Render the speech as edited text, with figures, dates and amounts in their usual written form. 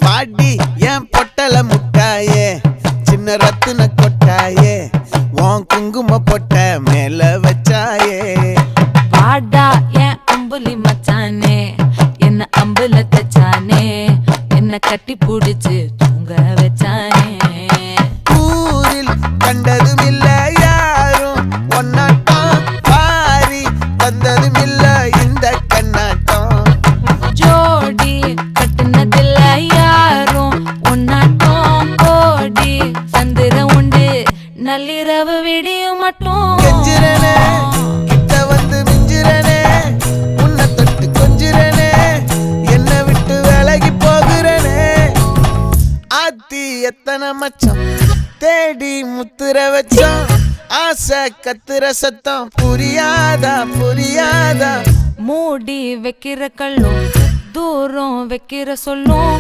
பாடி என் பொட்டல முட்டாயே சின்ன ரத்தின கொட்டாயே உன் குங்கும பொட்ட மேல வச்சாயே பாடா என் அம்புலி மச்சானே என்ன அம்புல தச்சானே என்ன கட்டி புடிச்சு தூங்க வச்சானே ஊரில் கண்டதும் இல்ல யாரும் ஒன்னாட்டம் பாரி வந்ததும் இல்ல இந்த கண்ணாட்டம் ஜோடி கட்டுனதில்ல யாரும் ஒன்னாட்டம் கோடி சந்திர உண்டு நள்ளிரவு விடியும் மட்டும் கெஞ்சிரனே கிட்ட வந்து மிஞ்சிரனே உன்னை தொட்டு கொஞ்சிரனே என்ன விட்டு விலகி போகிறனே ஆத்தி எத்தனை மச்சம் தேடி முத்துற வச்சோம் ஆசை கத்துற சத்தம் புரியாதா புரியாதா மூடி வைக்கிற கல்லும் தூரம் வைக்கிற சொல்லும்